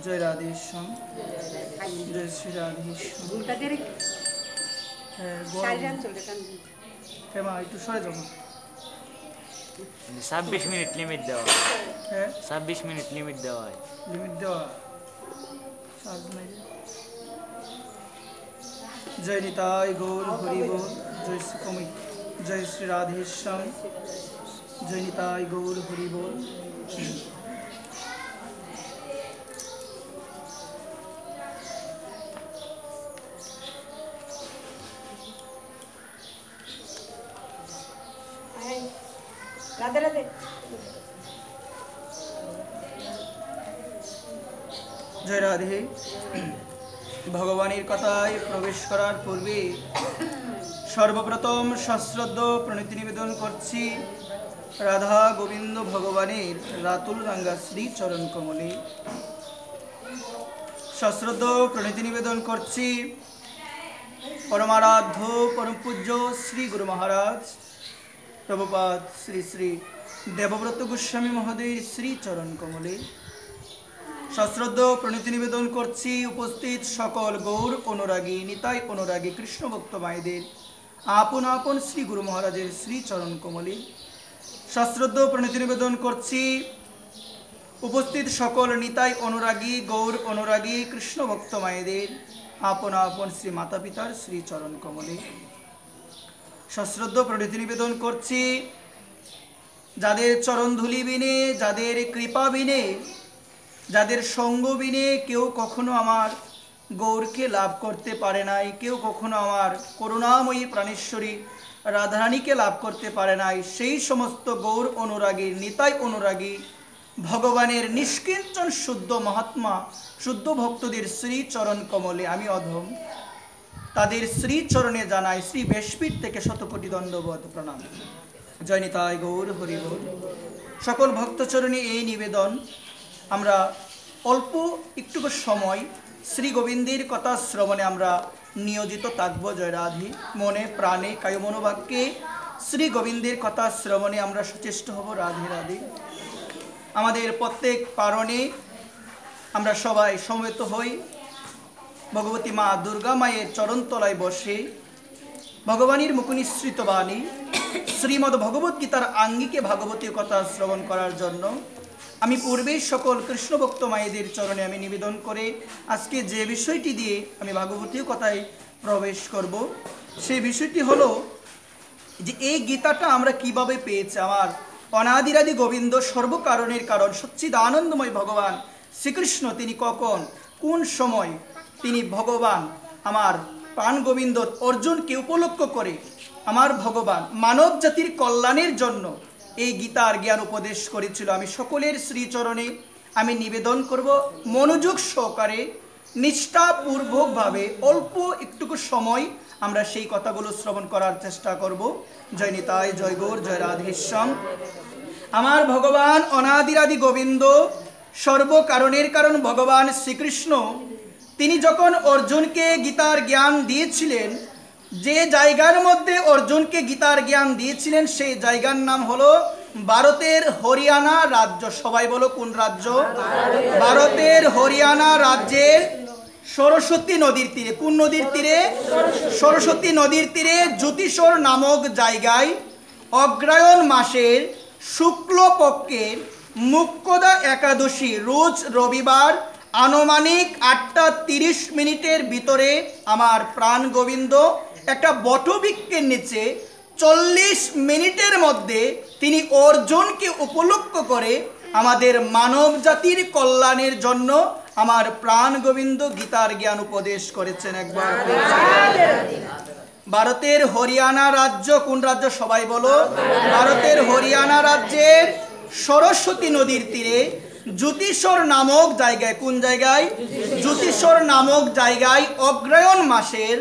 জয় রাধেশ্যাম, জয় শ্রী রাধেশ্যাম। হ্যাঁ মা একটু সরে যাবো। 26 মিনিট লিমিট দেওয়া। হ্যাঁ 26 মিনিট লিমিট দেওয়া। লিমিট দেওয়া চার্জ নাই। জয় নিতাই গৌর হরি বল, জয় শ্রী কমি, জয় শ্রী রাধেশ্যাম, জয় নিতাই গৌর হরি বল। রাধে রাধে। জয় রাধে। ভগবানের কথায় প্রবেশ করার পূর্বে সর্বপ্রথম সশ্রদ্ধ প্রণতি নিবেদন করছি রাধা গোবিন্দ ভগবানের রাতুল রাঙ্গা শ্রী চরণ কমলে। সশ্রদ্ধ প্রণতি নিবেদন করছি পরমারাধ্য পরম পূজ্য শ্রী গুরু মহারাজ প্রভুপাদ শ্রী শ্রী দেবব্রত গোস্বামী মহোদয়ের শ্রী চরণ কমলে। সশ্রদ্ধ প্রণতি নিবেদন করছি উপস্থিত সকল গৌর অনুরাগী নিতাই অনুরাগী কৃষ্ণ ভক্ত মায়েদের আপন আপন শ্রী গুরু মহারাজের শ্রী চরণ কমলে। সশ্রদ্ধ প্রণতি নিবেদন করছি উপস্থিত সকল নিতাই অনুরাগী গৌর অনুরাগী কৃষ্ণ ভক্ত মায়েদের আপন আপন শ্রী মাতা পিতার শ্রী চরণ কমলে। সশ্রদ্ধ প্রণতি নিবেদন করছি যাদের চরণ ধুলি বিনে, যাদের কৃপা বিনে, যাদের সঙ্গ বিনে কেউ কখনো আমার গৌরকে লাভ করতে পারে নাই, কেউ কখনো আমার করুণাময়ী প্রাণেশ্বরী রাধারানীকে লাভ করতে পারে নাই, সেই সমস্ত গৌর অনুরাগী নিতাই অনুরাগী ভগবানের নিষ্কিঞ্চন শুদ্ধ মহাত্মা শুদ্ধ ভক্তদের শ্রী চরণ কমলে আমি অধম তাদের শ্রী চরণে জানাই শ্রী বেশপীঠ থেকে শতকোটি দণ্ডবত প্রণাম। জয় নিতাই গৌর হরি বল। সকল ভক্তচরণে এই নিবেদন, আমরা অল্প একটুকু সময় শ্রী গোবিন্দের কথা শ্রবণে আমরা নিয়োজিত থাকবো। জয় রাধে। মনে প্রাণে কায় মনোবাক্যে শ্রী গোবিন্দের কথা শ্রবণে আমরা সচেষ্ট হব। রাধে রাধে। আমাদের প্রত্যেক পারণে আমরা সবাই সমবেত হই ভগবতী মা দুর্গা মায়ের চরণতলায় বসে ভগবানের মুখনিসৃত বাণী শ্রীমদ্ ভগবত গীতার আঙ্গিকে ভাগবতী কথা শ্রবণ করার জন্য আমি পূর্বেই সকল কৃষ্ণভক্ত মায়েদের চরণে আমি নিবেদন করে আজকে যে বিষয়টি দিয়ে আমি ভাগবতী কথায় প্রবেশ করব সেই বিষয়টি হলো যে এই গীতাটা আমরা কিভাবে পেয়েছি। আমার অনাদিরাদি গোবিন্দ সর্বকারণের কারণ সচ্চিদানন্দময় ভগবান শ্রীকৃষ্ণ তিনি কখন কোন সময় তিনি ভগবান আমার প্রাণ গোবিন্দ অর্জুনকে উপলক্ষ করে আমার ভগবান মানব জাতির কল্যাণের জন্য এই গীতার জ্ঞান উপদেশ করেছিল। আমি সকলের শ্রীচরণে আমি নিবেদন করব মনোযোগ সহকারে নিষ্ঠাপূর্বকভাবে অল্প একটুকু সময় আমরা সেই কথাগুলো শ্রবণ করার চেষ্টা করব। জয় নিতাই, জয় গৌর, জয় রাধেশ্যাম। আমার ভগবান অনাদিরাদি গোবিন্দ সর্বকারণের কারণ ভগবান শ্রীকৃষ্ণ তিনি যখন অর্জুনকে গীতার জ্ঞান দিয়েছিলেন, যে জায়গার মধ্যে অর্জুনকে গীতার জ্ঞান দিয়েছিলেন সেই জায়গার নাম হলো ভারতের হরিয়ানা রাজ্য। সবাই বলো কোন রাজ্য? ভারতের হরিয়ানা রাজ্যের সরস্বতী নদীর তীরে। কোন নদীর তীরে? সরস্বতী নদীর তীরে জ্যোতিষর নামক জায়গায় অগ্রহায়ণ মাসের শুক্লপক্ষের মুখ্যদা একাদশী রোজ রবিবার আনুমানিক 8:30 ভিতরে আমার প্রাণ গোবিন্দ একটা বটবৃক্ষের নিচে 40 মিনিটের মধ্যে তিনি অর্জুনকে উপলক্ষ করে আমাদের মানব জাতির কল্যাণের জন্য আমার প্রাণ গোবিন্দ গীতার জ্ঞান উপদেশ করেছেন। একবার ভারতের হরিয়ানা রাজ্য কোন রাজ্য? সবাই বলো। ভারতের হরিয়ানা রাজ্যের সরস্বতী নদীর তীরে জ্যোতিষর নামক জায়গায়, কোন জায়গায়? জ্যোতিষর নামক জায়গায় অগ্রহায়ণ মাসের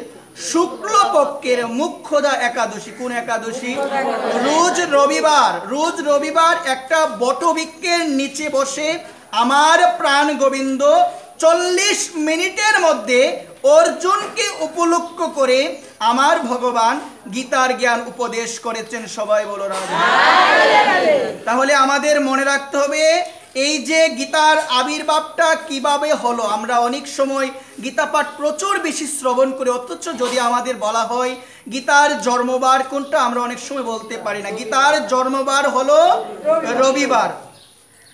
শুক্লপক্ষের মুখ্যদা একাদশী। কোন একাদশী? রোজ রবিবার। রোজ রবিবার একটা বটবৃক্ষের নিচে বসে আমার প্রাণ গোবিন্দ 40 মিনিটের মধ্যে অর্জুনকে উপলক্ষ করে আমার ভগবান গীতার জ্ঞান উপদেশ করেছেন। সবাই বলো রাধে। তাহলে আমাদের মনে রাখতে হবে এই যে গীতার আবির্ভাবটা কিভাবে হলো। আমরা অনেক সময় গীতা পাঠ প্রচুর বেশি শ্রবণ করি, অথচ যদি আমাদের বলা হয় গীতার জন্মবার কোনটা, আমরা অনেক সময় বলতে পারি না। গীতার জন্মবার হলো রবিবার।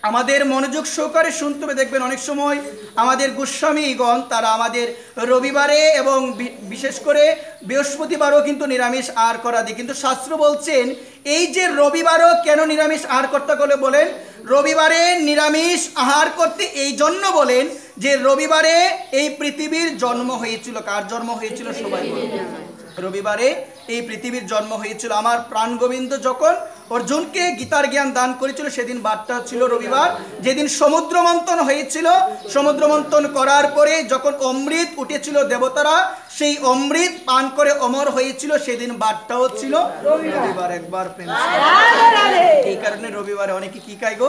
আমাদের মনোযোগ সহকারে শুনতে হবে। দেখবেন অনেক সময় আমাদের গোস্বামীগণ তারা আমাদের রবিবারে এবং বিশেষ করে বৃহস্পতিবারও কিন্তু নিরামিষ আহার করা দেয়, কিন্তু শাস্ত্র বলছেন এই যে রবিবারও কেন নিরামিষ আহার করতে গেলে বলেন রবিবারে নিরামিষ আহার করতে এই জন্য বলেন যে রবিবারে এই পৃথিবীর জন্ম হয়েছিল। কার জন্ম হয়েছিল? সবাই রবিবারে এই পৃথিবীর জন্ম হয়েছিল। আমার প্রাণ গোবিন্দ যখন অর্জুনকে গীতার জ্ঞান দান করেছিল সেদিন বারটা ছিল রবিবার। যেদিন সমুদ্র মন্থন হয়েছিল, সমুদ্র মন্থন করার পরে যখন অমৃত উঠেছিল দেবতারা সেই অমৃত পান করে অমর হয়েছিল, সেদিন বারটাও ছিল রবিবার। একবার প্রেম। এই কারণে রবিবারে অনেকে কি খায় গো?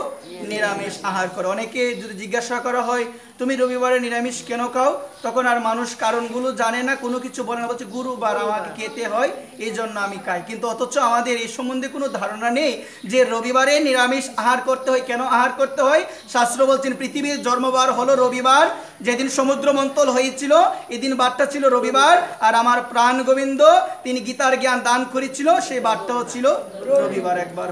নিরামিষ আহার করে। অনেকে যদি জিজ্ঞাসা করা হয় তুমি রবিবারে নিরামিষ কেন খাও, তখন আর মানুষ কারণগুলো জানে না, কোনো কিছু বলে না, বলছে গুরুবার আমাকে খেতে হয় এই জন্য আমি খাই। কিন্তু অথচ আমাদের এই সম্বন্ধে কোনো ধারণা নেই যে রবিবারে নিরামিষ আহার করতে হয়। কেন আহার করতে হয়? শাস্ত্র বলছেন পৃথিবীর জন্মবার হলো রবিবার। যেদিন সমুদ্র মন্থন হয়েছিল এদিন বারটা ছিল রবিবার, আর আমার প্রাণ গোবিন্দ তিনি গীতার জ্ঞান দান করেছিল সেই বারটাও ছিল রবিবার। একবার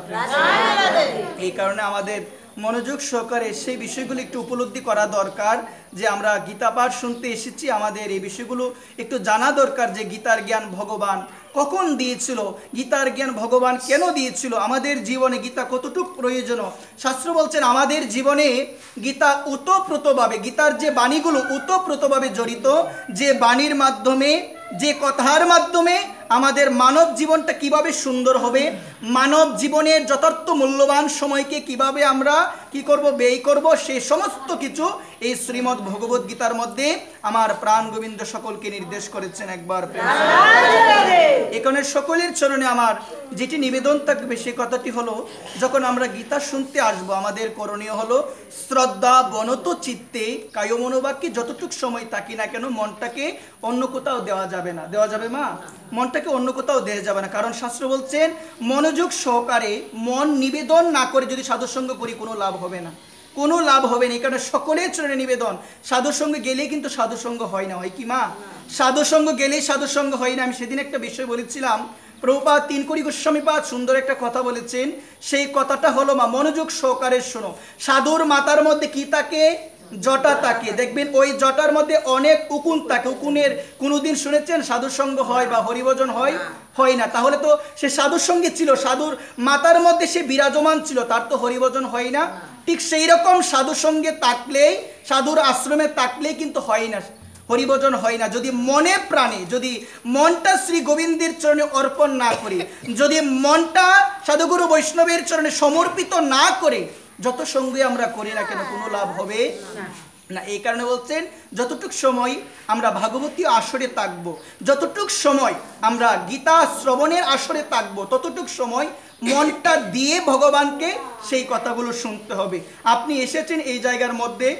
এই কারণে আমাদের মনোযোগ সহকারে সেই বিষয়গুলো একটু উপলব্ধি করা দরকার যে আমরা গীতা পাঠ শুনতে এসেছি, আমাদের এই বিষয়গুলো একটু জানা দরকার যে গীতার জ্ঞান ভগবান কখন দিয়েছিল, গীতার জ্ঞান ভগবান কেন দিয়েছিল, আমাদের জীবনে গীতা কতটুকু প্রয়োজন। শাস্ত্র বলছেন আমাদের জীবনে গীতা ওতপ্রোতভাবে, গীতার যে বাণীগুলো ওতপ্রোতভাবে জড়িত, যে বাণীর মাধ্যমে, যে কথার মাধ্যমে আমাদের মানব জীবনটা কিভাবে সুন্দর হবে, মানব জীবনের যথার্থ মূল্যবান সময়কে কিভাবে আমরা কি করব, ব্যয় করব, সেই সমস্ত কিছু এই শ্রীমদ্ ভগবত গীতার মধ্যে আমার প্রাণ গোবিন্দ সকলকে নির্দেশ করেছেন। একবার এখানে সকলের চরণে আমার যেটি নিবেদন থাকবে সে কথাটি হলো, যখন আমরা গীতা শুনতে আসবো আমাদের করণীয় হলো শ্রদ্ধা বনত চিত্তে কায় মনোবাক্যে যতটুক সময় থাকি না কেন মনটাকে অন্য কোথাও দেওয়া যাবে না। দেওয়া যাবে মা? মনটাকে অন্য কোথাও দেওয়া যাবে না। কারণ শাস্ত্র বলছেন মনোযোগ সহকারে মন নিবেদন না করে যদি সাধুসঙ্গ করি কোনো লাভ হবে না, কোনো লাভ হবে না। এই কারণে সকলের চরণে নিবেদন, সাধুসঙ্গে গেলেই কিন্তু সাধুসঙ্গ হয় না, হয় কি মা? সাধুসঙ্গ গেলেই সাধুসঙ্গ হয় না। আমি সেদিন একটা বিষয় বলেছিলাম, প্রভুপাদ তিন কোটি গোস্বামীপাদ সুন্দর একটা কথা বলেছেন, সেই কথাটা হলো মা মনোযোগ সহকারে শোনো। সাধুর মাথার মধ্যে কি থাকে? জটা থাকে। দেখবেন ওই জটার মধ্যে অনেক উকুন থাকে। উকুনের কোনোদিন শুনেছেন সাধুসঙ্গ হয় বা হরিভজন হয়? হয় না। তাহলে তো সে সাধুর সঙ্গে ছিল, সাধুর মাথার মধ্যে সে বিরাজমান ছিল, তার তো হরিভজন হয় না। ঠিক সেই রকম সাধুর সঙ্গে থাকলেই, সাধুর আশ্রমে থাকলেই কিন্তু হয় না, হরিভজন হয় না। যদি মনে প্রাণে, যদি মনটা শ্রী গোবিন্দের চরণে অর্পণ না করি, যদি মনটা সাধুগুরু বৈষ্ণবের চরণে সমর্পিত না করে যত সঙ্গে আমরা করি না কেন কোনো লাভ হবে না। এই কারণে বলছেন যতটুক সময় আমরা ভাগবতী আসরে থাকবো, যতটুক সময় আমরা গীতা শ্রবণের আসরে থাকবো, ততটুক সময় মনটা দিয়ে ভগবানকে সেই কথাগুলো শুনতে হবে। আপনি এসেছেন এই জায়গার মধ্যে,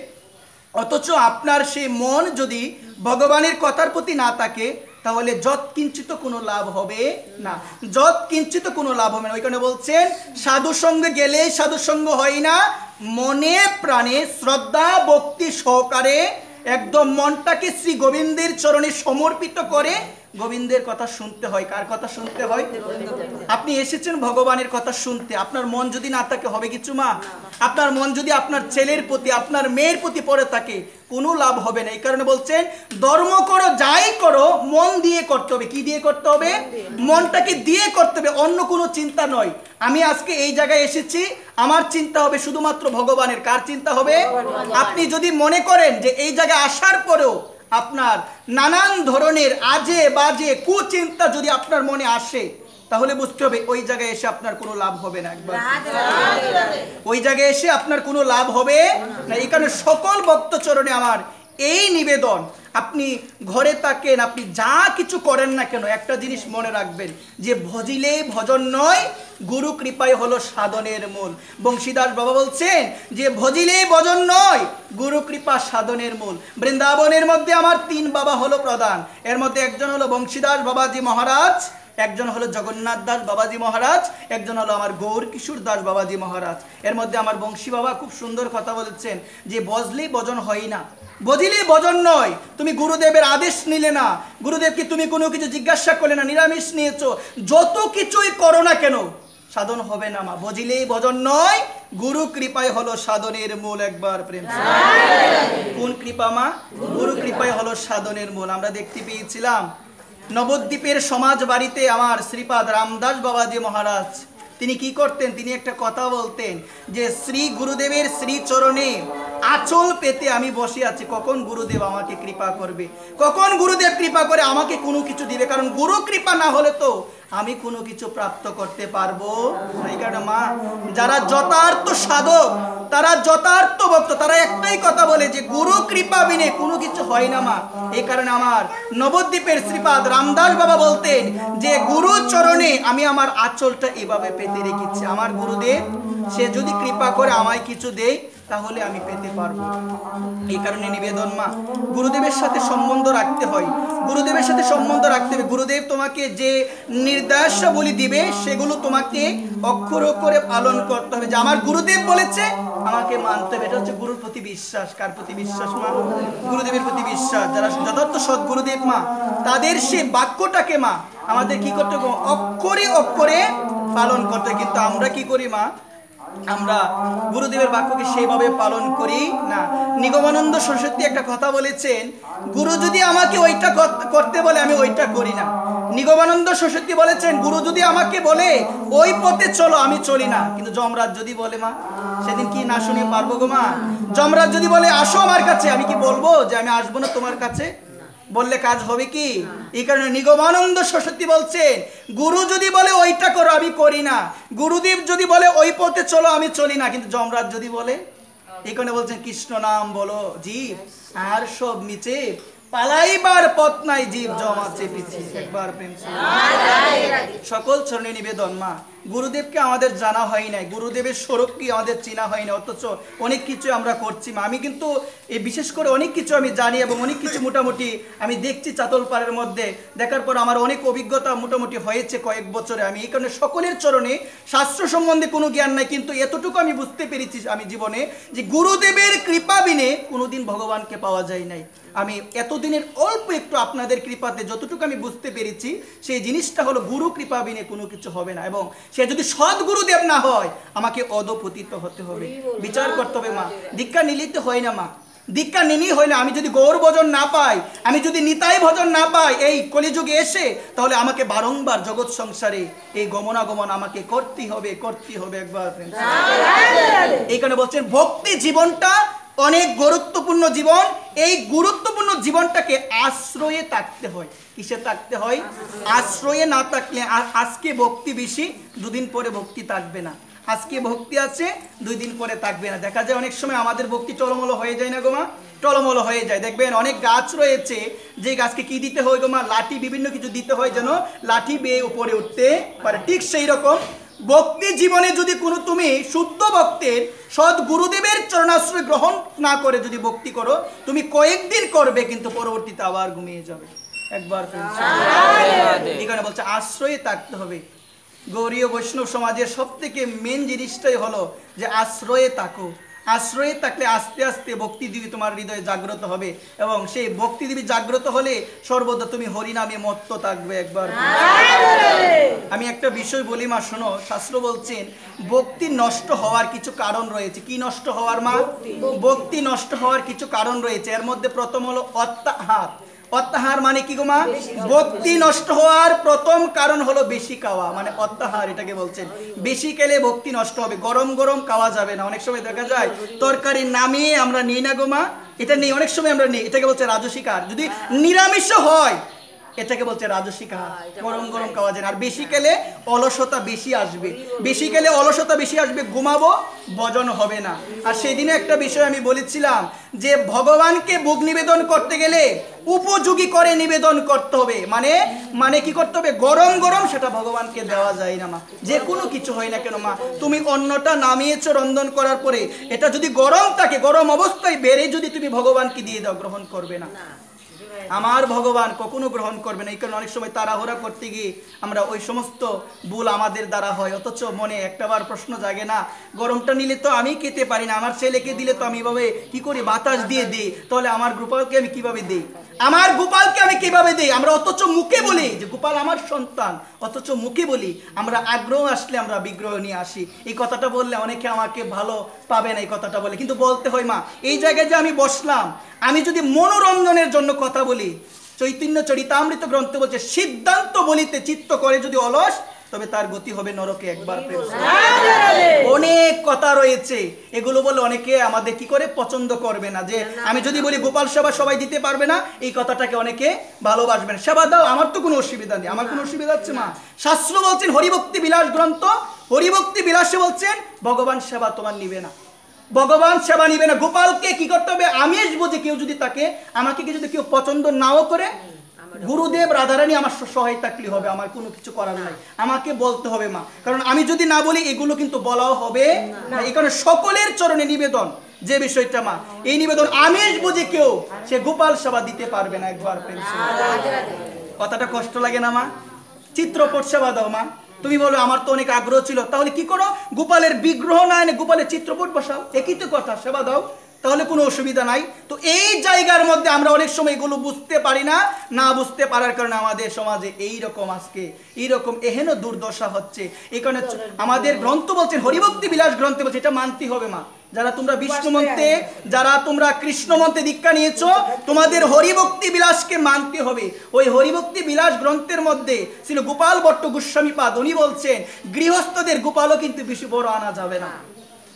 অথচ আপনার সেই মন যদি ভগবানের কথার প্রতি না থাকে তাহলে যৎ কিঞ্চিত কোনো লাভ হবে না, যৎ কিঞ্চিত কোনো লাভ হবে না। ওইখানে বলছেন সাধু সঙ্গে গেলে সাধু সঙ্গ হয় না, মনে প্রাণে শ্রদ্ধা ভক্তি সহকারে একদম মনটাকে শ্রী গোবিন্দের চরণে সমর্পিত করে গোবিন্দের কথা শুনতে হয়। কার কথা শুনতে হয়? আপনি এসেছেন ভগবানের কথা শুনতে, আপনার মন যদি না থাকে হবে কিছু মা? আপনার মন যদি আপনার ছেলের প্রতি, আপনার মেয়ের প্রতি পড়ে থাকে কোনো লাভ হবে না। এই কারণে বলছেন ধর্ম করো যাই করো মন দিয়ে করতে হবে। কি দিয়ে করতে হবে? মনটাকে দিয়ে করতে হবে, অন্য কোনো চিন্তা নয়। আমি আজকে এই জায়গায় এসেছি, আমার চিন্তা হবে শুধুমাত্র ভগবানের। কার চিন্তা হবে? আপনি যদি মনে করেন যে এই জায়গায় আসার পরেও আপনার নানান ধরনের আজে বাজে কুচিন্তা যদি আপনার মনে আসে তাহলে বুঝতে হবে ওই জায়গায় এসে আপনার কোনো লাভ হবে না। একবার ওই জায়গায় এসে আপনার কোনো লাভ হবে না। এই কারণে সকল ভক্ত চরণে আমার এই নিবেদন, আপনি ঘরে থাকেন, আপনি যা কিছু করেন না কেন, একটা জিনিস মনে রাখবেন যে ভজিলে ভজন নয়, গুরু কৃপাই হলো সাধনের মূল। বংশীদাস বাবা বলছেন যে ভজিলে ভজন নয়, গুরু কৃপা সাধনের মূল। বৃন্দাবনের মধ্যে আমার 3 বাবা হলো প্রধান। এর মধ্যে একজন হলো বংশীদাস বাবাজি মহারাজ, একজন হলো জগন্নাথ দাস বাবাজি মহারাজ, একজন হলো আমার গৌর কিশোর দাস বাবাজি মহারাজ। এর মধ্যে আমার বংশী বাবা খুব সুন্দর কথা বলেছেন যে বজলেই ভজন হয় না, বজিলেই ভজন নয়। তুমি গুরুদেবের আদেশ নিলে না, গুরুদেবকে তুমি কোনো কিছু জিজ্ঞাসা করলে না, নিরামিষ নিয়েছো, যত কিছুই করো না কেন সাধন হবে না মা। বজিলেই ভজন নয়, গুরু কৃপায় হলো সাধনের মূল। একবার প্রেম। কোন কৃপা মা? গুরু কৃপায় হলো সাধনের মূল। আমরা দেখতে পেয়েছিলাম নবদ্বীপের সমাজ বাড়িতে আমার শ্রীপাদ রামদাস বাবাজি মহারাজ তিনি কি করতেন, তিনি একটা কথা বলতেন যে শ্রী গুরুদেবের শ্রী চরণে আঁচল পেতে আমি বসে আছি, কখন গুরুদেব আমাকে কৃপা করবে, কখন গুরুদেব কৃপা করে আমাকে কোনো কিছু দিবে, কারণ গুরু কৃপা না হলে তো আমি কোনো কিছু প্রাপ্ত করতে পারবো না। এই কারণে মা, যারা যথার্থ সাধক, তারা যথার্থ ভক্ত, তারা একটাই কথা বলে যে গুরু কৃপা বিনে কোনো কিছু হয় না মা। এই কারণে আমার নবদ্বীপের শ্রীপাদ রামদাস বাবা বলতেন যে গুরু চরণে আমি আমার আঁচলটা এভাবে পেতে রেখেছি। আমার গুরুদেব সে যদি কৃপা করে আমায় কিছু দেয় তাহলে আমি পেতে পারবো। এই কারণে নিবেদন মা, গুরুদেবের সাথে সম্বন্ধ রাখতে হয়, গুরুদেবের সাথে সম্বন্ধ রাখতে হবে। গুরুদেব তোমাকে যে নির্দেশাবলী দিবে সেগুলো তোমাকে অক্ষর অক্ষরে পালন করতে হবে। যে আমার গুরুদেব বলেছে আমাকে মানতে হবে, এটা হচ্ছে গুরুর প্রতি বিশ্বাস। কার প্রতি বিশ্বাস মা? গুরুদেবের প্রতি বিশ্বাস। যারা যথার্থ সদ্গুরুদেব মা, তাদের সে বাক্যটাকে মা আমাদের কি করতে হবে? অক্ষরে অক্ষরে পালন করতে। কিন্তু আমরা কি করি মা? আমরা গুরুদেবের বাক্যকে সেইভাবে পালন করি না। নিগমানন্দ সরস্বতী একটা কথা বলেছেন, গুরু যদি আমাকে ওইটা করতে বলে আমি ওইটা করি না। নিগমানন্দ সরস্বতী বলেছেন গুরু যদি আমাকে বলে ওই পথে চলো আমি চলি না। কিন্তু যমরাজ যদি বলে মা, সেদিন কি না শুনে পারবো গো মা? যমরাজ যদি বলে আসো আমার কাছে, আমি কি বলবো যে আমি আসবো না তোমার কাছে? বললে কাজ হবে কি? এই কারণে নিগমানন্দ সরস্বতী বলছেন গুরু যদি বলে ওইটা করো আমি করি না, গুরুদেব যদি বলে ওই পথে চলো আমি চলি না। কিন্তু যমরাজ যদি বলে, এই কারণে বলছেন কৃষ্ণ নাম বলো জীব আর সব মিছে, পালাইবার পথ নাই জীব জমাচ্ছে পিছে। একবার প্রেম। সকল চরণে নিবেদন মা, গুরুদেবকে আমাদের জানা হয় নাই, গুরুদেবের স্বরূপ কি আমাদের চেনা হয় না, অথচ অনেক কিছু আমরা করছি মা। আমি কিন্তু এই বিশেষ করে অনেক কিছু আমি জানি এবং অনেক কিছু মোটামুটি আমি দেখছি চাতলপাড়ের মধ্যে, দেখার পর আমার অনেক অভিজ্ঞতা মোটামুটি হয়েছে কয়েক বছরে। আমি এই কারণে সকলের চরণে শাস্ত্র সম্বন্ধে কোনো জ্ঞান নাই, কিন্তু এতটুকু আমি বুঝতে পেরেছি আমি জীবনে যে গুরুদেবের কৃপা বিনে কোনোদিন ভগবানকে পাওয়া যায় নাই। আমি এতদিনের অল্প একটু আপনাদের কৃপাতে যতটুকু আমি বুঝতে পেরেছি সেই জিনিসটা হলো গুরু কৃপা বিনে কোনো কিছু হবে না, এবং সে যদি সৎ গুরুদেব না হয় আমাকে অধপতিত হতে হবে, বিচার করতে হবে মা। দীক্ষা নিলিতে হয় না মা, দীক্ষা নিলেই হয় না। আমি যদি গৌর ভজন না পাই, আমি যদি নিতাই ভজন না পাই এই কলিযুগে এসে, তাহলে আমাকে বারংবার জগৎ সংসারে এই গমনাগমন আমাকে করতেই হবে, করতেই হবে। একবার এই কারণে বলছেন ভক্তি জীবনটা অনেক গুরুত্বপূর্ণ জীবন। এই গুরুত্বপূর্ণ জীবনটাকে আশ্রয়ে থাকতে হয়। কিসে থাকতে হয়? আশ্রয়ে না থাকলে আজকে ভক্তি বেশি, দুদিন পরে ভক্তি থাকবে না। আজকে ভক্তি আছে, 2 দিন পরে থাকবে না। দেখা যায় অনেক সময় আমাদের ভক্তি টলমলো হয়ে যায় না গো মা? টলমলো হয়ে যায়। দেখবেন অনেক গাছ রয়েছে, যে গাছকে কি দিতে হয় গো মা? লাঠি, বিভিন্ন কিছু দিতে হয় যেন লাঠি বেয়ে উপরে উঠতে পারে। ঠিক সেই রকম ভক্তি জীবনে যদি কোনো তুমি শুদ্ধ ভক্তের সৎ গুরুদেবের চরণাশ্রয় গ্রহণ না করে যদি ভক্তি করো, তুমি কয়েকদিন করবে কিন্তু পরবর্তীতে আবার ঘুমিয়ে যাবে। একবার এখানে বলছে আশ্রয়ে থাকতে হবে। গৌরীয় বৈষ্ণব সমাজের সব থেকে মেন জিনিসটাই হলো যে আশ্রয়ে থাকো। আশ্রয়ে থাকলে আস্তে আস্তে ভক্তিদেবী তোমার হৃদয়ে জাগ্রত হবে, এবং সেই ভক্তিদেবী জাগ্রত হলে সর্বদা তুমি হরিনামে মত্ত থাকবে। একবার আমি একটা বিষয় বলি মা, শোনো। শাস্ত্র বলছেন ভক্তি নষ্ট হওয়ার কিছু কারণ রয়েছে। কি নষ্ট হওয়ার মা? ভক্তি নষ্ট হওয়ার কিছু কারণ রয়েছে। এর মধ্যে প্রথম হলো অত্যাহার। অত্যাহার মানে কি গো মা? ভক্তি নষ্ট হওয়ার প্রথম কারণ হলো বেশি খাওয়া, মানে অত্যাহার এটাকে বলছেন। বেশি খেলে ভক্তি নষ্ট হবে। গরম গরম খাওয়া যাবে না। অনেক সময় দেখা যায় তরকারি নামিয়ে আমরা নিই না গো মা, এটা নেই, অনেক সময় আমরা নিই, এটাকে বলছে রাজসিকার। যদি নিরামিষ হয় এটাকে বলছে রাজসিক আহার। গরম গরম খাওয়া যায় না। আর বেশি খেলে অলসতা বেশি আসবে, বেশি খেলে অলসতা বেশি আসবে, ঘুমাবো, ভজন হবে না। আর সেদিনে একটা বিষয় আমি বলেছিলাম যে ভগবানকে ভোগ নিবেদন করতে গেলে উপযোগী করে নিবেদন করতে হবে। মানে কি করতে হবে? গরম গরম সেটা ভগবানকে দেওয়া যায় না মা, যে কোনো কিছু হয় না কেন মা। তুমি অন্নটা নামিয়েছো রন্ধন করার পরে, এটা যদি গরম থাকে, গরম অবস্থায় বেড়ে যদি তুমি ভগবানকে দিয়ে দাও, গ্রহণ করবে না। আমার ভগবান কখনো গ্রহণ করবে না। এই কারণে অনেক সময় তাড়াহুড়া করতে গিয়ে আমরা ওই সমস্ত ভুল আমাদের দ্বারা হয়। অথচ মনে একটাবার প্রশ্ন জাগে না, গরমটা নিলে তো আমি খেতে পারি না, আমার ছেলেকে দিলে তো আমি এভাবে কি করি, বাতাস দিয়ে দিই, তাহলে আমার গোপালকে আমি কিভাবে দিই, আমার গোপালকে আমি কিভাবে দিই? আমরা অথচ মুখে বলি যে গোপাল আমার সন্তান, অথচ মুখে বলি। আমরা আগ্রহ আসলে আমরা বিগ্রহ নিয়ে আসি। এই কথাটা বললে অনেকে আমাকে ভালো পাবে না, এই কথাটা বলে, কিন্তু বলতে হয় মা। এই জায়গায় যে আমি বসলাম, আমি যদি মনোরঞ্জনের জন্য কথা বলি, চৈতন্য চরিতামৃত গ্রন্থ বলছে সিদ্ধান্ত বলিতে চিত্ত করে যদি অলস, তবে তার গতি হবে নরকে। একবার অনেক কথা রয়েছে, এগুলো বলে অনেকে আমাদের কি করে পছন্দ করবে না। যে আমি যদি বলি গোপাল সেবা সবাই দিতে পারবে না, এই কথাটাকে অনেকে ভালোবাসবে না। সেবা দাও, আমার তো কোনো অসুবিধা নেই, আমার কোনো অসুবিধা হচ্ছে মা। শাস্ত্র বলছেন হরিভক্তি বিলাস গ্রন্থ, হরিভক্তি বিলাসে বলছেন ভগবান সেবা তোমার নিবে না, ভগবান সেবা নিবে না। গোপালকে কি করতে হবে? আমিষ বুঝে কেউ যদি তাকে, আমাকে যদি কেউ পছন্দ নাও করে, গুরুদেব রাধারানী আমার সহায় থাকলে হবে, আমার কোনো কিছু করার নাই, আমাকে বলতে হবে মা। কারণ আমি যদি না বলি এগুলো কিন্তু বলাও হবে না। এই কারণে সকলের চরণে নিবেদন, যে বিষয়টা মা, এই নিবেদন আমিষ বুঝে কেউ সে গোপাল সেবা দিতে পারবে না। একবার প্রেম, কথাটা কষ্ট লাগে না মা? চিত্রপট সেবা দাও মা। তুমি বলো আমার তো অনেক আগ্রহ ছিল, তাহলে কি করো? গোপালের বিগ্রহ না এনে গোপালের চিত্রপট বসাও, একই তো কথা, সেবা দাও, তাহলে কোনো অসুবিধা নাই। তো এই জায়গার মধ্যে আমরা অনেক সময় এগুলো বুঝতে পারি না, না বুঝতে পারার কারণে আমাদের সমাজে এইরকম আজকে এইরকম এহেন দুর্দশা হচ্ছে। এই কারণে আমাদের গ্রন্থ বলছেন, হরিভক্তি বিলাস গ্রন্থে বলছে, এটা মানতে হবে মা। যারা তোমরা বিষ্ণু মন্ত্রে, যারা তোমরা কৃষ্ণ মন্ত্রে দীক্ষা নিয়েছো, তোমাদের হরিভক্তি বিলাসকে মানতে হবে। ওই হরিভক্তি বিলাস গ্রন্থের মধ্যে ছিল গোপাল ভট্ট গোস্বামী পাদ, উনি বলছেন গৃহস্থদের গোপালও কিন্তু বেশি বড় আনা যাবে না।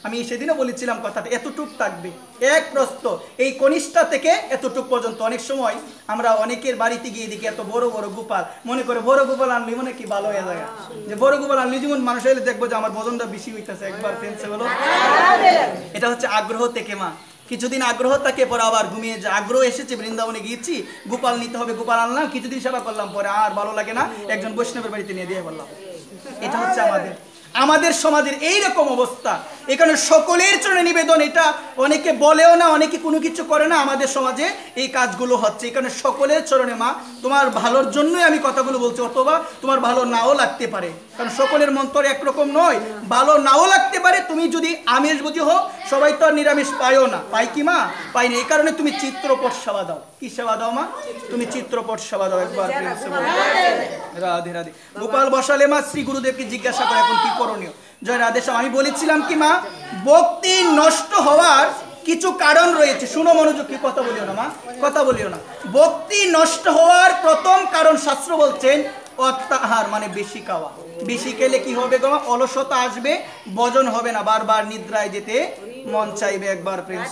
আমি সেদিনও বলেছিলাম কথাটা, এতটুক থাকবে এক প্রস্ত, এই কনিষ্ঠা থেকে এতটুক পর্যন্ত। অনেক সময় আমরা অনেকের বাড়িতে গিয়ে দেখি এত বড় বড় গোপাল, মনে করে বড় গোপাল আনলি মনে কি ভালো হয়ে যায়, যে বড় গোপাল আনলি যেমন মানুষ হলে দেখবো যে আমার বদনটা বেশি হইতেছে। একবার ফ্রেন্ডসে বলো, এটা হচ্ছে আগ্রহ থেকে মা। কিছুদিন আগ্রহ থাকে, পরে আবার ঘুমিয়ে যায়। আগ্রহ এসেছে, বৃন্দাবনে গিয়েছি, গোপাল নিতে হবে, গোপাল আনলাম, কিছুদিন সেবা করলাম, পরে আর ভালো লাগে না, একজন বৈষ্ণবের বাড়িতে নিয়ে দিয়ে বললাম। এটা হচ্ছে আমাদের সমাজের এইরকম অবস্থা। এখানে সকলের চরণে নিবেদন, এটা অনেকে বলেও না, অনেকে কোনো কিছু করে না, আমাদের সমাজে এই কাজগুলো হচ্ছে। এখানে সকলের চরণে মা, তোমার ভালোর জন্যই আমি কথাগুলো বলছি, অথবা তোমার ভালো নাও লাগতে পারে, কারণ সকলের মন্তর একরকম নয়, ভালো নাও লাগতে পারে। তুমি যদি আমিষ বুঝি হও, সবাই তো আর নিরামিষ পায়ও না, পাই কি মা? পাই না। এই কারণে তুমি চিত্রপট সেবা দাও। কি সেবা দাও মা? তুমি চিত্রপট সেবা দাও। একবার রাধে রাধে। গোপাল বসালে মা শ্রী গুরুদেবকে জিজ্ঞাসা করে এখন কি করণীয়। জয় রাধেশ্যাম। আমি বলেছিলাম কি মা, ভক্তি নষ্ট হওয়ার কিছু কারণ রয়েছে। শুনো মনোযোগ, কি কথা বলিও না মা, কথা বলিও না। ভক্তি নষ্ট হওয়ার প্রথম কারণ শাস্ত্র বলছেন অত্যাহার, মানে বেশি খাওয়া। বেশি খেলে কি হবে গো? অলসতা আসবে, ভজন হবে না, বারবার নিদ্রায় যেতে মন চাইবে। একবার প্রেম।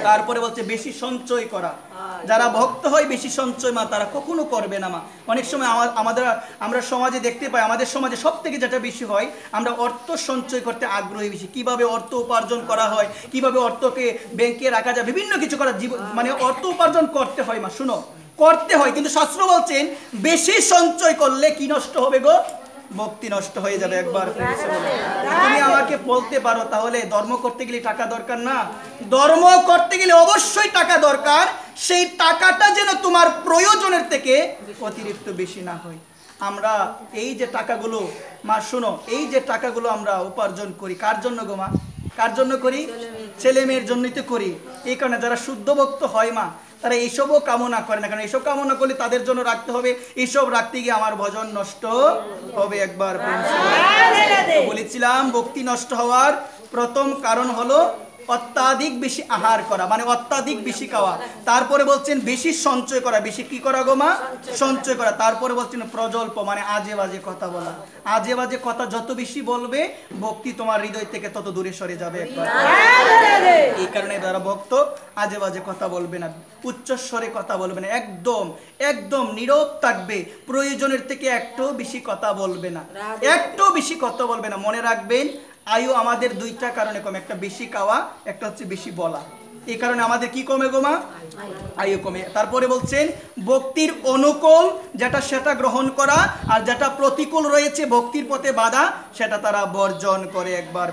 তারপরে বলছে বেশি সঞ্চয় করা। যারা ভক্ত হয় বেশি সঞ্চয় মা তারা কখনো করবে না মা। অনেক সময় আমরা সমাজে দেখতে পাই, আমাদের সমাজে সব থেকে যেটা বেশি হয়, আমরা অর্থ সঞ্চয় করতে আগ্রহী বেশি। কিভাবে অর্থ উপার্জন করা হয়, কিভাবে অর্থকে ব্যাংকে রাখা যায়, বিভিন্ন কিছু করা, মানে অর্থ উপার্জন করতে হয় মা। শুনো, করতে হয়, কিন্তু শাস্ত্র বলছেন বেশি সঞ্চয় করলে কি নষ্ট হবে গো? ভক্তি নষ্ট হয়ে যাবে। একবার তুমি আমাকে বলতে পারো তাহলে ধর্ম করতে গেলে টাকা দরকার না? ধর্ম করতে গেলে অবশ্যই টাকা দরকার, সেই টাকাটা যেন তোমার প্রয়োজনের থেকে অতিরিক্ত বেশি না হয়। আমরা এই যে টাকাগুলো মা, শোনো, এই যে টাকাগুলো আমরা উপার্জন করি কার জন্য গো মা? কার জন্য করি? ছেলে মেয়ের জন্যই তো করি। এই কারণে যারা শুদ্ধ ভক্ত হয় মা, তারা এইসবও কামনা করে না, কারণ এইসব কামনা করলে তাদের জন্য রাখতে হবে, এইসব রাখতে গিয়ে আমার ভজন নষ্ট হবে। একবার বলেছিলাম ভক্তি নষ্ট হওয়ার প্রথম কারণ হলো অত্যাধিক বেশি আহার করা মানে অত্যাধিক বেশি খাওয়া। তারপরে বলছেন বেশি সঞ্চয় করা, বেশি কি করা গো মা? সঞ্চয় করা। তারপরে বলছেন প্রজল্প মানে আজে বাজে কথা বলা। আজে বাজে কথা যত বেশি বলবে ভক্তি তোমার হৃদয় থেকে তত দূরে সরে যাবে একবার। এই কারণে যারা ভক্ত আজে বাজে কথা বলবে না, উচ্চস্বরে কথা বলবে না, একদম একদম নীরব থাকবে, প্রয়োজনের থেকে একটু বেশি কথা বলবে না, একটু বেশি কথা বলবে না। মনে রাখবেন আয়ু আমাদের দুইটা কারণে কমে, একটা বেশি খাওয়া, একটা হচ্ছে বেশি বলা। এই কারণে আমাদের কি কমে গো মা? আয়ু কমে। তারপরে বলছেন ভক্তির অনুকূল যেটা সেটা গ্রহণ করা, আর যেটা প্রতিকূল রয়েছে ভক্তির পথে বাধা সেটা তারা বর্জন করে একবার।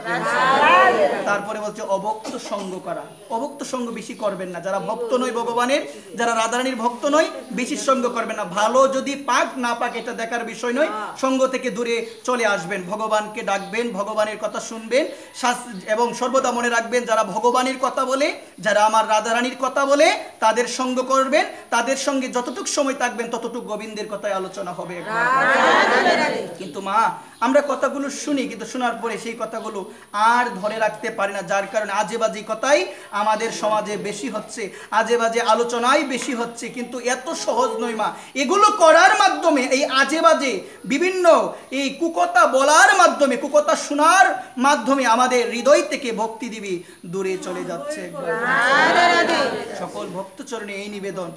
তারপরে বলছে অভক্ত সঙ্গ করা। অভক্ত সঙ্গ বেশি করবেন না, যারা ভক্ত নয় ভগবানের, যারা রাধারানীর ভক্ত নয় বেশি সঙ্গ করবেন না। ভালো যদি পাক না পাক এটা দেখার বিষয় নয়, সঙ্গ থেকে দূরে চলে আসবেন, ভগবানকে ডাকবেন, ভগবানের কথা শুনবেন এবং সর্বদা মনে রাখবেন যারা ভগবানের কথা বলে, যারা আমার রাধারানীর কথা বলে তাদের সঙ্গ করবেন, তাদের সঙ্গে যতটুকু সময় থাকবেন ততটুকু গোবিন্দের কথায় আলোচনা হবে। কিন্তু মা আমরা কথাগুলো শুনি, কিন্তু শোনার পরে সেই কথাগুলো আর ধরে রাখতে পারি না, যার কারণে আজে বাজে কথাই আমাদের সমাজে বেশি হচ্ছে, আজে বাজে আলোচনাই বেশি হচ্ছে। কিন্তু এত সহজ নয় মা, এগুলো করার মাধ্যমে এই আজে বাজে বিভিন্ন এই কুকথা বলার মাধ্যমে, কুকথা শোনার মাধ্যমে আমাদের হৃদয় থেকে ভক্তি দেবী দূরে চলে যাচ্ছে। সকল ভক্তচরণে এই নিবেদন,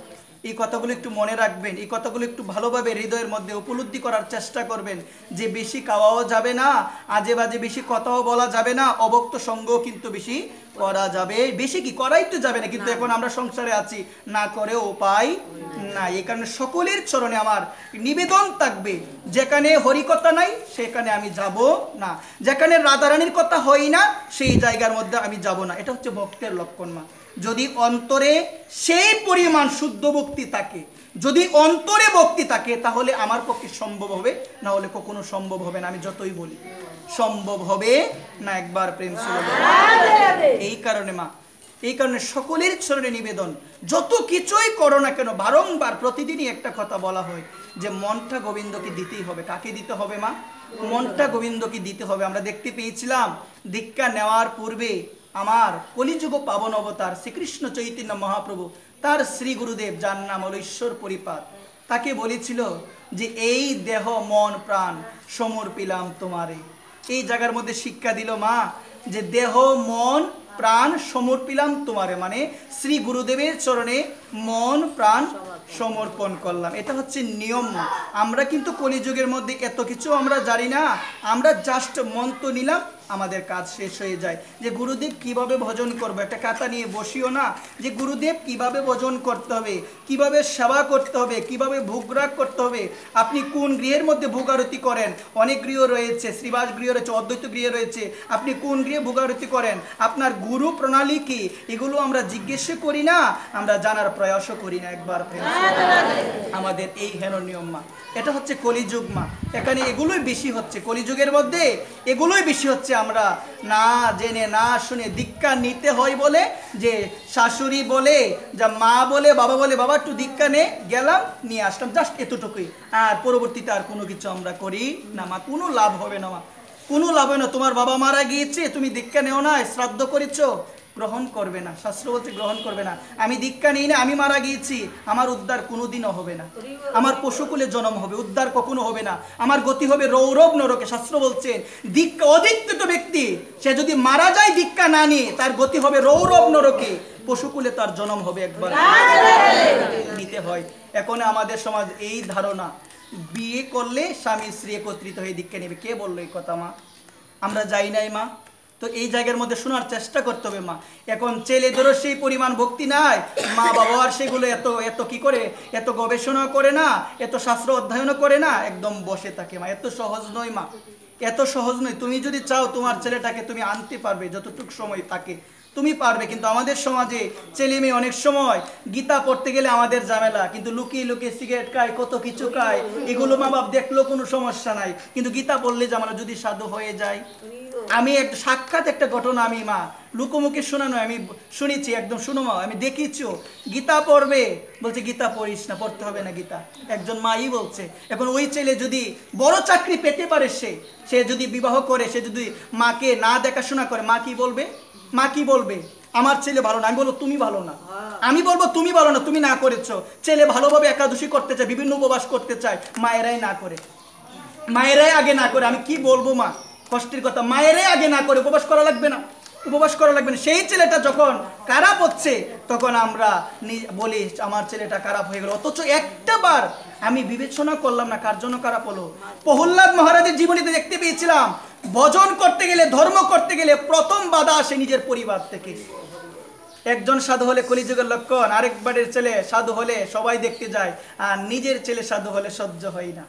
এই কথাগুলো একটু মনে রাখবেন, এই কথাগুলো একটু ভালোভাবে হৃদয়ের মধ্যে উপলব্ধি করার চেষ্টা করবেন যে বেশি খাওয়াও যাবে না, আজে বাজে বেশি কথাও বলা যাবে না, অভক্ত সঙ্গও কিন্তু বেশি করা যাবে। বেশি কি করাই তো যাবে না, কিন্তু এখন আমরা সংসারে আছি, না করে উপায় না। এই কারণে সকলের চরণে আমার নিবেদন থাকবে, যেখানে হরিকথা নাই সেখানে আমি যাব না, যেখানে রাধারানীর কথা হয় না সেই জায়গার মধ্যে আমি যাব না। এটা হচ্ছে ভক্তের লক্ষণ মা। যদি অন্তরে সেই পরিমাণ শুদ্ধ ভক্তি থাকে, যদি অন্তরে ভক্তি থাকে, তাহলে আমার পক্ষে সম্ভব হবে, না হলে কখনো সম্ভব হবে না। আমি যতই বলি সম্ভব হবে না একবার প্রেম সুরে। এই কারণে মা, এই কারণে সকলের চরণে নিবেদন, যত কিছুই করো না কেন বারংবার প্রতিদিনই একটা কথা বলা হয় যে মনটা গোবিন্দকে দিতেই হবে। কাকে দিতে হবে মা? মনটা গোবিন্দকে দিতে হবে। আমরা দেখতে পেয়েছিলাম দীক্ষা নেওয়ার পূর্বে আমার কলিযুগ পাবন অবতার শ্রীকৃষ্ণ চৈতন্য মহাপ্রভু, তার শ্রী গুরুদেব যার নাম হল ঈশ্বর পরিপাত, তাকে বলেছিল যে এই দেহ মন প্রাণ সমর্পিলাম তোমারে। এই জায়গার মধ্যে শিক্ষা দিল মা যে দেহ মন প্রাণ সমর্পিলাম তোমারে, মানে শ্রী গুরুদেবের চরণে মন প্রাণ সমর্পণ করলাম। এটা হচ্ছে নিয়ম। আমরা কিন্তু কলিযুগের মধ্যে এত কিছু আমরা জানি না, আমরা জাস্ট মন্ত্র নিলাম, আমাদের কাজ শেষ হয়ে যায়। যে গুরুদেব কিভাবে ভজন করবো, একটা খাতা নিয়ে বসিও না যে গুরুদেব কিভাবে ভজন করতে হবে, কিভাবে সেবা করতে হবে, কিভাবে ভোগরাগ করতে হবে, আপনি কোন গৃহের মধ্যে ভোগারতি করেন, অনেক গৃহ রয়েছে, শ্রীবাস গৃহ রয়েছে, অদ্বৈত গৃহ রয়েছে, আপনি কোন গৃহে ভোগারতি করেন, আপনার গুরু প্রণালী কি, এগুলো আমরা জিজ্ঞেস করি না, আমরা জানার প্রয়াসও করি না একবার। আমাদের এই হেন নিয়ম মা, এটা হচ্ছে কলিযুগ মা। এখানে এগুলোই বেশি হচ্ছে, কলিযুগের মধ্যে এগুলোই বেশি হচ্ছে। আমরা না জেনে না শুনে দীক্ষা নিতে হয় বলে, যে শাশুড়ি বলে, যা মা বলে, বাবা বলে, বাবা একটু দীক্ষা নে, গেলাম নিয়ে আসলাম, জাস্ট এতটুকুই, আর পরবর্তীতে আর কোনো কিছু আমরা করি না মা। কোনো লাভ হবে না মা, কোনো লাভ হবে না। তোমার বাবা মারা গিয়েছে, তুমি দীক্ষা নেও না, শ্রাদ্ধ করেছো, গ্রহণ করবে না, শাস্ত্র বলছে গ্রহণ করবে না। আমি দীক্ষা নিই না, আমি মারা গিয়েছি, আমার উদ্ধার কোনোদিনও হবে না, আমার পশুকুলে জন্ম হবে, উদ্ধার কখনো হবে না, আমার গতি হবে রৌরব নরকে। শাস্ত্র বলছেন দীক্ষা অধিষ্ঠিত ব্যক্তি সে যদি মারা যায় দীক্ষা না নিয়ে, তার গতি হবে রৌরব নরকে, পশুকুলে তার জন্ম হবে একবার। নিতে হয়। এখন আমাদের সমাজ এই ধারণা, বিয়ে করলে স্বামী স্ত্রী একত্রিত হয়ে দীক্ষা নেবে। কে বললো এই কথা মা? আমরা যাই নাই মা। তো এই জায়গার মধ্যে শোনার চেষ্টা করতে হবে মা। এখন ছেলেদেরও সেই পরিমাণ ভক্তি নাই, মা বাবা আর সেগুলো এত এত কি করে, এত গবেষণা করে না, এত শাস্ত্র অধ্যয়নও করে না, একদম বসে থাকে মা। এত সহজ নয় মা, এত সহজ নয়। তুমি যদি চাও তোমার ছেলেটাকে তুমি আনতে পারবে, যতটুকু সময় থাকে তুমি পারবে। কিন্তু আমাদের সমাজে ছেলে মেয়ে অনেক সময় গীতা পড়তে গেলে আমাদের ঝামেলা, কিন্তু লুকিয়ে লুকিয়ে সিগারেট খায়, কত কিছু খায়, এগুলো মা বাপ দেখলেও কোনো সমস্যা নাই, কিন্তু গীতা পড়লে ঝামেলা। যদি সাধু হয়ে যায়, আমি একটা সাক্ষাৎ একটা ঘটনা আমি মা লুকোমুখে শোনানো, আমি শুনেছি, একদম শুনো মা, আমি দেখিছো, গীতা পড়বে বলছে গীতা পড়িস না, পড়তে হবে না গীতা, একজন মাই বলছে। এখন ওই ছেলে যদি বড় চাকরি পেতে পারে, সে যদি বিবাহ করে, সে যদি মাকে না দেখাশোনা করে, মা কি বলবে? মা কি বলবে, আমার ছেলে ভালো না, আমি বলবো তুমি ভালো না, আমি বলবো তুমি ভালো না, তুমি না করেছো। ছেলে ভালোভাবে একাদশী করতে চায়, বিভিন্ন উপবাস করতে চায়, মায়েরাই না করে, মায়েরাই আগে না করে। আমি কি বলবো মা, কষ্টের কথা, মায়েরাই আগে না করে, উপবাস করা লাগবে না, উপবাস করা লাগবে না। সেই ছেলেটা যখন খারাপ হচ্ছে তখন আমরা বলি আমার ছেলেটা খারাপ হয়ে গেল, অথচ একটা বার আমি বিবেচনা করলাম না কার জন্য খারাপ হলো। প্রহ্লাদ মহারাজের জীবনীতে দেখতে পেয়েছিলাম, ভজন করতে গেলে, ধর্ম করতে গেলে প্রথম বাধা আসে নিজের পরিবার থেকে। একজন সাধু হলে কলিযুগের লক্ষণ, আরেকবারের ছেলে সাধু হলে সবাই দেখতে যায়, আর নিজের ছেলে সাধু হলে সহ্য হয় না,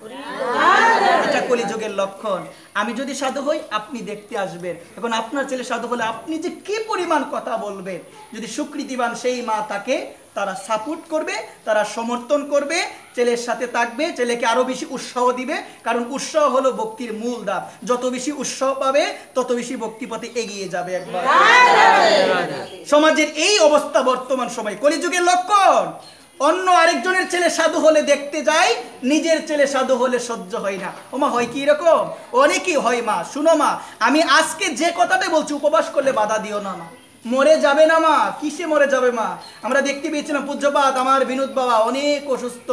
এটা কলিযুগের লক্ষণ। আমি যদি সাধু হই আপনি দেখতে আসবেন, এখন আপনার ছেলে সাধু হলে আপনি যে কি পরিমাণ কথা বলবেন। যদি সুকৃতিবান সেই মা তাকে, তারা সাপোর্ট করবে, তারা সমর্থন করবে, ছেলের সাথে থাকবে, ছেলেকে আরো বেশি উৎসাহ দিবে, কারণ উৎসাহ হলো ভক্তির মূল ধাপ। যত বেশি উৎসাহ পাবে তত বেশি ভক্তি পথে এগিয়ে যাবে। একবার সমাজের এই অবস্থা বর্তমান সময়, কলিযুগের লক্ষণ। অন্য আরেকজনের ছেলে সাধু হলে দেখতে যায়, নিজের ছেলে সাধু হলে সহ্য হয় না। ওমা হয় কি এরকম? অনেকই হয় মা। শুনো মা, আমি আজকে যে কথাটা বলছি, উপবাস করলে বাধা দিও না মা, মরে যাবে না মা। কিসে মরে যাবে মা? আমরা দেখতে পেয়েছিলাম পূজ্যপাত আমার বিনোদ বাবা অনেক অসুস্থ,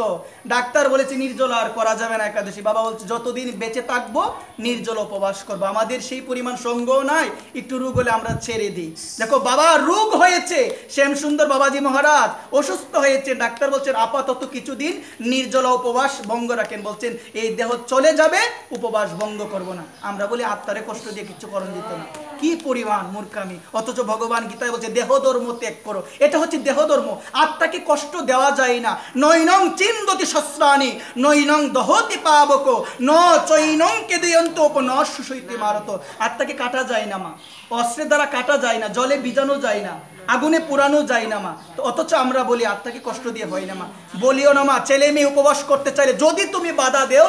ডাক্তার বলেছে নির্জল আর করা যাবে না একাদশী। বাবা বলছে যতদিন বেঁচে থাকবো নির্জল উপবাস করবো। আমাদের সেই পরিমাণ সঙ্গও নাই, একটু রোগ হলে আমরা ছেড়ে দিই। দেখো বাবা রোগ হয়েছে, শ্যাম সুন্দর বাবাজি মহারাজ অসুস্থ হয়েছে, ডাক্তার বলছেন আপাতত কিছুদিন নির্জল উপবাস ভঙ্গ রাখেন, বলছেন এই দেহ চলে যাবে, উপবাস ভঙ্গ করব না। আমরা বলি আত্মারে কষ্ট দিয়ে কিছু করণ দিত না। কি পরিমাণ মূর্খামি! অথচ ভগবান গীতায় বলছে দেহ ধর্ম ত্যাগ করো। এটা হচ্ছে দেহ ধর্ম, আত্মাকে কষ্ট দেওয়া যায় না। নৈনং চিন্দতি শস্ত্রাণি নৈনং দহতি পাবক ন চৈনং কেদয়ন্ত ন সুষইতে মারত। আত্মাকে কাটা যায় না মা, অস্ত্রের দ্বারা কাটা যায় না, জলে ভিজানো যায় না, আগুনে পুরানো যায় না মা। তো অথচ আমরা বলি আত্মাকে কষ্ট দিয়ে হয় না মা। বলিও না মা, ছেলে মেয়ে উপবাস করতে চাইলে যদি তুমি বাধা দেও,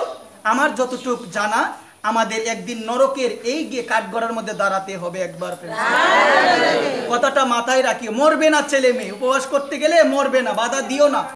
আমার যতটুকু জানা আমাদের একদিন নরকের এই গিয়ে কাঠগড়ার মধ্যে দাঁড়াতে হবে। একবার কথাটা মাথায় রাখিও, মরবে না ছেলে মেয়ে, উপবাস করতে গেলে মরবে না, বাধা দিও না।